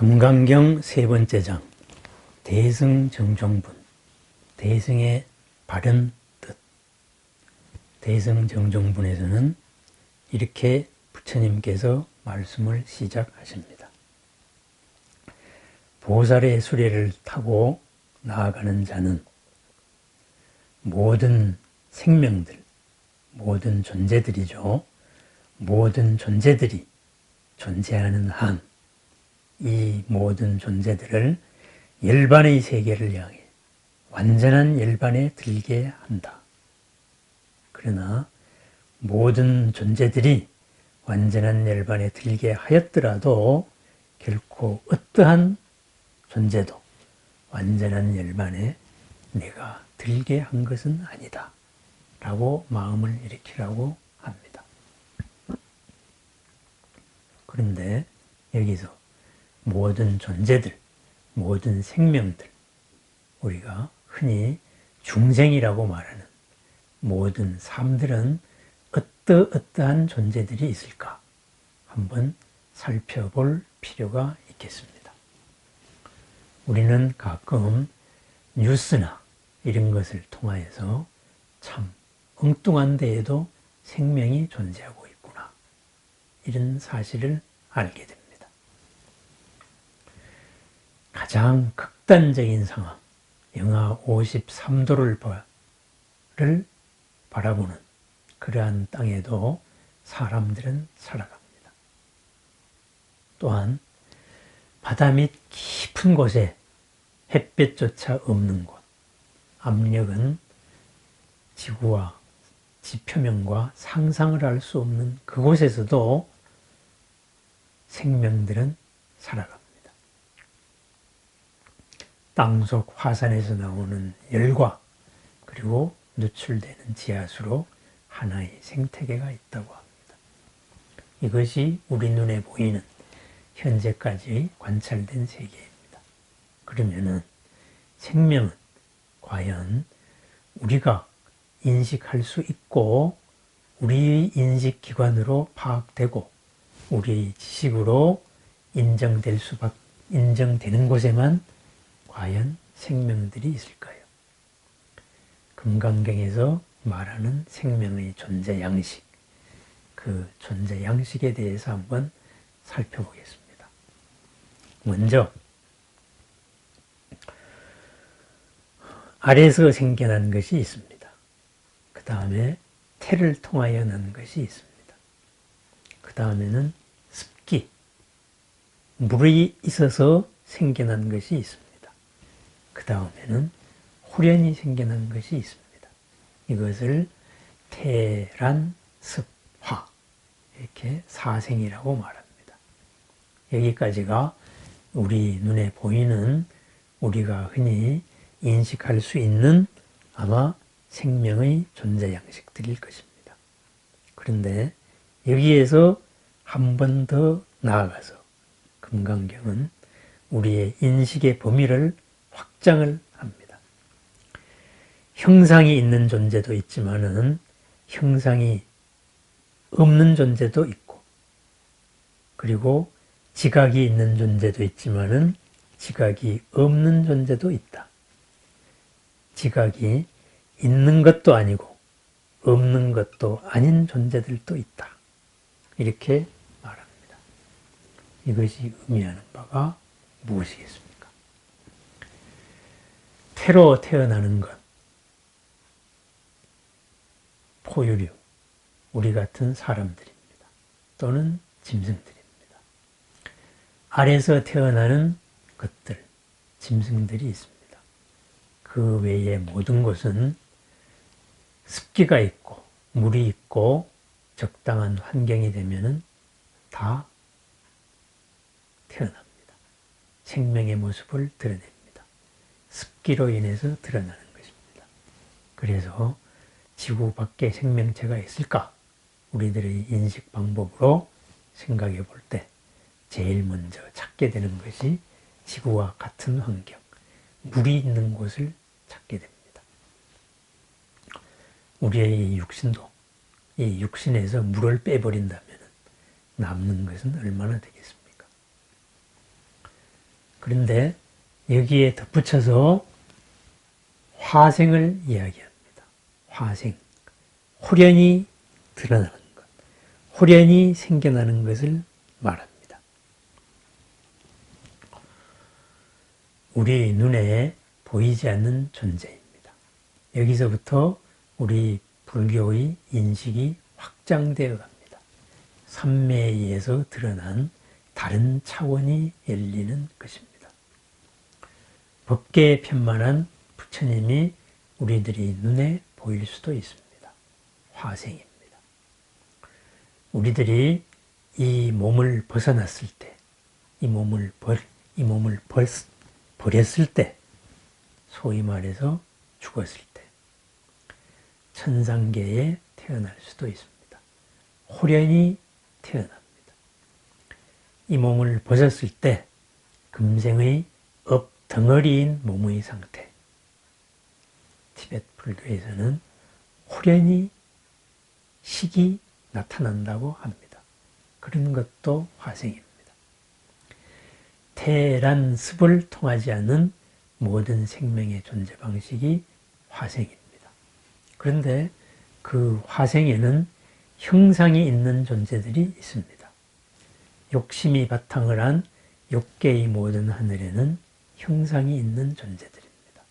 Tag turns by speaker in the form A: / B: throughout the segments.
A: 금강경 세 번째 장, 대승정종분, 대승의 바른 뜻. 대승정종분에서는 이렇게 부처님께서 말씀을 시작하십니다. 보살의 수레를 타고 나아가는 자는 모든 생명들, 모든 존재들이죠. 모든 존재들이 존재하는 한, 이 모든 존재들을 열반의 세계를 향해 완전한 열반에 들게 한다. 그러나 모든 존재들이 완전한 열반에 들게 하였더라도 결코 어떠한 존재도 완전한 열반에 내가 들게 한 것은 아니다 라고 마음을 일으키라고 합니다. 그런데 여기서 모든 존재들, 모든 생명들, 우리가 흔히 중생이라고 말하는 모든 삶들은 어떠한 존재들이 있을까 한번 살펴볼 필요가 있겠습니다. 우리는 가끔 뉴스나 이런 것을 통하여서 참 엉뚱한 데에도 생명이 존재하고 있구나, 이런 사실을 알게 됩니다. 가장 극단적인 상황, 영하 53도를 바라보는 그러한 땅에도 사람들은 살아갑니다. 또한 바다 밑 깊은 곳에 햇볕조차 없는 곳, 압력은 지구와 지표면과 상상을 할 수 없는 그곳에서도 생명들은 살아갑니다. 땅속 화산에서 나오는 열과 그리고 누출되는 지하수로 하나의 생태계가 있다고 합니다. 이것이 우리 눈에 보이는 현재까지 관찰된 세계입니다. 그러면은 생명은 과연 우리가 인식할 수 있고 우리의 인식기관으로 파악되고 우리의 지식으로 인정되는 곳에만 과연 생명들이 있을까요? 금강경에서 말하는 생명의 존재 양식, 그 존재 양식에 대해서 한번 살펴보겠습니다. 먼저 알에서 생겨난 것이 있습니다. 그 다음에 태를 통하여 난 것이 있습니다. 그 다음에는 습기, 물이 있어서 생겨난 것이 있습니다. 그 다음에는 호련이 생겨난 것이 있습니다. 이것을 태란, 습, 화, 이렇게 사생이라고 말합니다. 여기까지가 우리 눈에 보이는, 우리가 흔히 인식할 수 있는 아마 생명의 존재 양식들일 것입니다. 그런데 여기에서 한 번 더 나아가서 금강경은 우리의 인식의 범위를 확장을 합니다. 형상이 있는 존재도 있지만은 형상이 없는 존재도 있고, 그리고 지각이 있는 존재도 있지만은 지각이 없는 존재도 있다. 지각이 있는 것도 아니고 없는 것도 아닌 존재들도 있다. 이렇게 말합니다. 이것이 의미하는 바가 무엇이겠습니까? 태로 태어나는 것, 포유류, 우리 같은 사람들입니다. 또는 짐승들입니다. 알에서 태어나는 것들, 짐승들이 있습니다. 그 외의 모든 것은 습기가 있고 물이 있고 적당한 환경이 되면은 다 태어납니다. 생명의 모습을 드러냅니다. 습기로 인해서 드러나는 것입니다. 그래서 지구 밖에 생명체가 있을까? 우리들의 인식 방법으로 생각해 볼 때 제일 먼저 찾게 되는 것이 지구와 같은 환경, 물이 있는 곳을 찾게 됩니다. 우리의 육신도 이 육신에서 물을 빼버린다면 남는 것은 얼마나 되겠습니까? 그런데 여기에 덧붙여서 화생을 이야기합니다. 화생. 홀연히 드러나는 것. 홀연히 생겨나는 것을 말합니다. 우리 눈에 보이지 않는 존재입니다. 여기서부터 우리 불교의 인식이 확장되어 갑니다. 삼매에 의해서 드러난 다른 차원이 열리는 것입니다. 법계에 편만한 부처님이 우리들이 눈에 보일 수도 있습니다. 화생입니다. 우리들이 이 몸을 벗어났을 때, 이 몸을 버렸을 때, 소위 말해서 죽었을 때, 천상계에 태어날 수도 있습니다. 홀연히 태어납니다. 이 몸을 벗었을 때 금생의 덩어리인 몸의 상태, 티베트 불교에서는 홀연히 식이 나타난다고 합니다. 그런 것도 화생입니다. 태란습을 통하지 않는 모든 생명의 존재 방식이 화생입니다. 그런데 그 화생에는 형상이 있는 존재들이 있습니다. 욕심이 바탕을 한 욕계의 모든 하늘에는 형상이 있는 존재들입니다.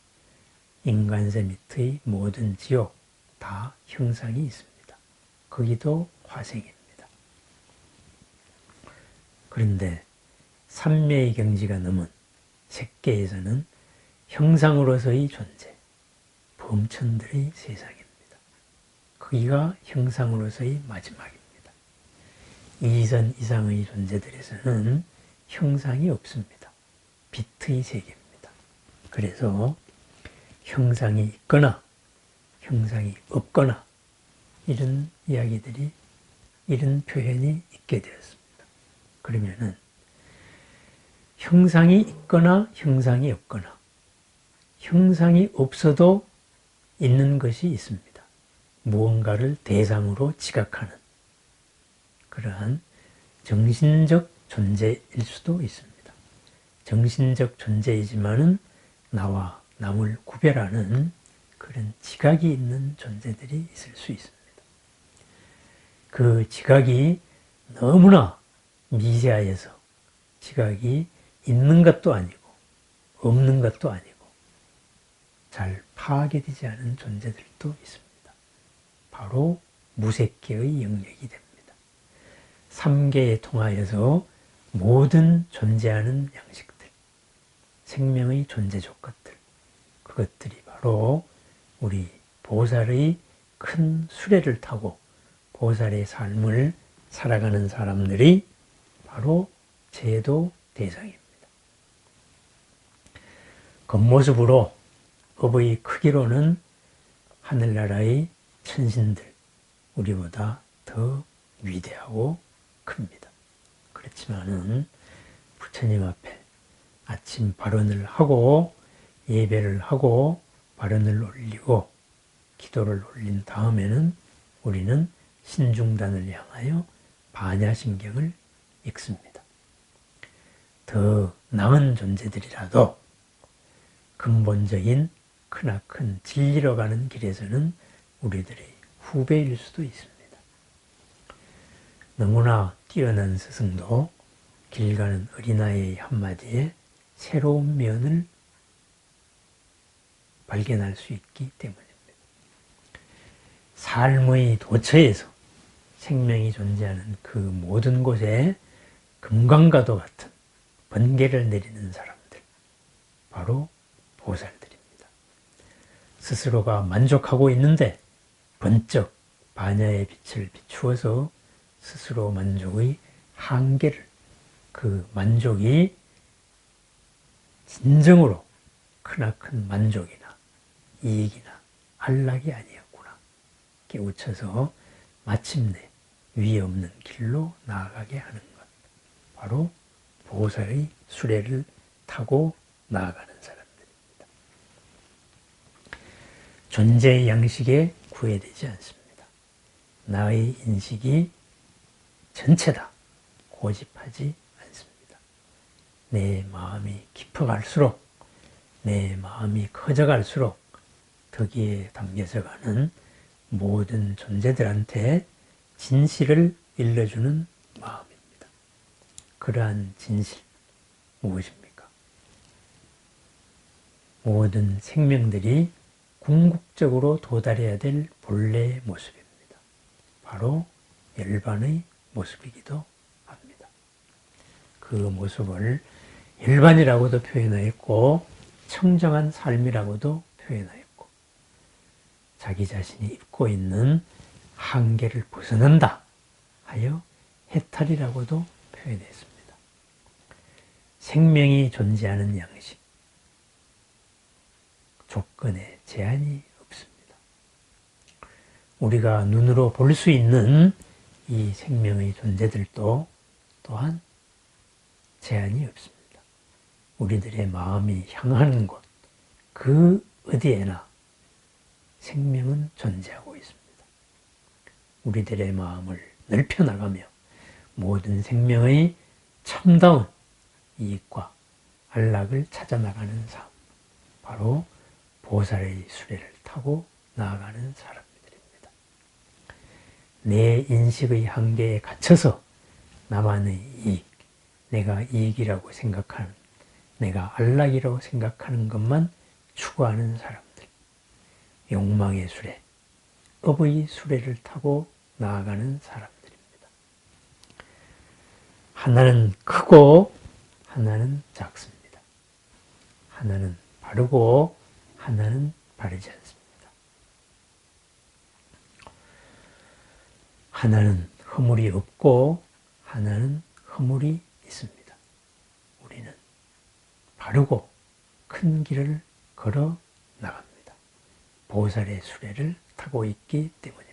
A: 인간세 밑의 모든 지옥 다 형상이 있습니다. 거기도 화생입니다. 그런데 삼매의 경지가 넘은 색계에서는 형상으로서의 존재, 범천들의 세상입니다. 거기가 형상으로서의 마지막입니다. 이선 이상의 존재들에서는 형상이 없습니다. 빛의 세계입니다. 그래서 형상이 있거나 형상이 없거나 이런 이야기들이, 이런 표현이 있게 되었습니다. 그러면은 형상이 있거나 형상이 없거나 형상이 없어도 있는 것이 있습니다. 무언가를 대상으로 지각하는 그러한 정신적 존재일 수도 있습니다. 정신적 존재이지만은 나와 남을 구별하는 그런 지각이 있는 존재들이 있을 수 있습니다. 그 지각이 너무나 미세하여서 지각이 있는 것도 아니고 없는 것도 아니고 잘 파악이 되지 않은 존재들도 있습니다. 바로 무색계의 영역이 됩니다. 삼계에 통하여서 모든 존재하는 양식들, 생명의 존재 조건들, 그것들이 바로 우리 보살의 큰 수레를 타고 보살의 삶을 살아가는 사람들이 바로 제도 대상입니다. 겉모습으로 업의 크기로는 하늘나라의 천신들, 우리보다 더 위대하고 큽니다. 그렇지만은 부처님 앞에 아침 발언을 하고 예배를 하고 발언을 올리고 기도를 올린 다음에는 우리는 신중단을 향하여 반야심경을 읽습니다. 더 나은 존재들이라도 근본적인 크나큰 진리로 가는 길에서는 우리들의 후배일 수도 있습니다. 너무나 뛰어난 스승도 길 가는 어린아이의 한마디에 새로운 면을 발견할 수 있기 때문입니다. 삶의 도처에서 생명이 존재하는 그 모든 곳에 금강과도 같은 번개를 내리는 사람들, 바로 보살들입니다. 스스로가 만족하고 있는데 번쩍 반야의 빛을 비추어서 스스로 만족의 한계를, 그 만족이 진정으로 크나큰 만족이나 이익이나 안락이 아니었구나 깨우쳐서 마침내 위 없는 길로 나아가게 하는 것, 바로 보살의 수레를 타고 나아가는 사람들입니다. 존재의 양식에 구애되지 않습니다. 나의 인식이 전체다 고집하지 않습니다. 내 마음이 깊어갈수록, 내 마음이 커져갈수록 덕이에 담겨져 가는 모든 존재들한테 진실을 일러주는 마음입니다. 그러한 진실, 무엇입니까? 모든 생명들이 궁극적으로 도달해야 될 본래의 모습입니다. 바로 열반의 모습이기도 합니다. 그 모습을 열반이라고도 표현하였고 청정한 삶이라고도 표현하였고 자기 자신이 입고 있는 한계를 벗어난다 하여 해탈이라고도 표현했습니다. 생명이 존재하는 양식, 조건에 제한이 없습니다. 우리가 눈으로 볼 수 있는 이 생명의 존재들도 또한 제한이 없습니다. 우리들의 마음이 향하는 곳, 그 어디에나 생명은 존재하고 있습니다. 우리들의 마음을 넓혀나가며 모든 생명의 참다운 이익과 안락을 찾아나가는 삶, 바로 보살의 수레를 타고 나아가는 사람들입니다. 내 인식의 한계에 갇혀서 나만의 이익, 내가 이익이라고 생각하는, 내가 안락이라고 생각하는 것만 추구하는 사람들, 욕망의 수레, 업의 수레를 타고 나아가는 사람들입니다. 하나는 크고 하나는 작습니다. 하나는 바르고 하나는 바르지 않습니다. 하나는 허물이 없고 하나는 허물이 있습니다. 우리는 바르고 큰 길을 걸어 나갑니다. 보살의 수레를 타고 있기 때문입니다.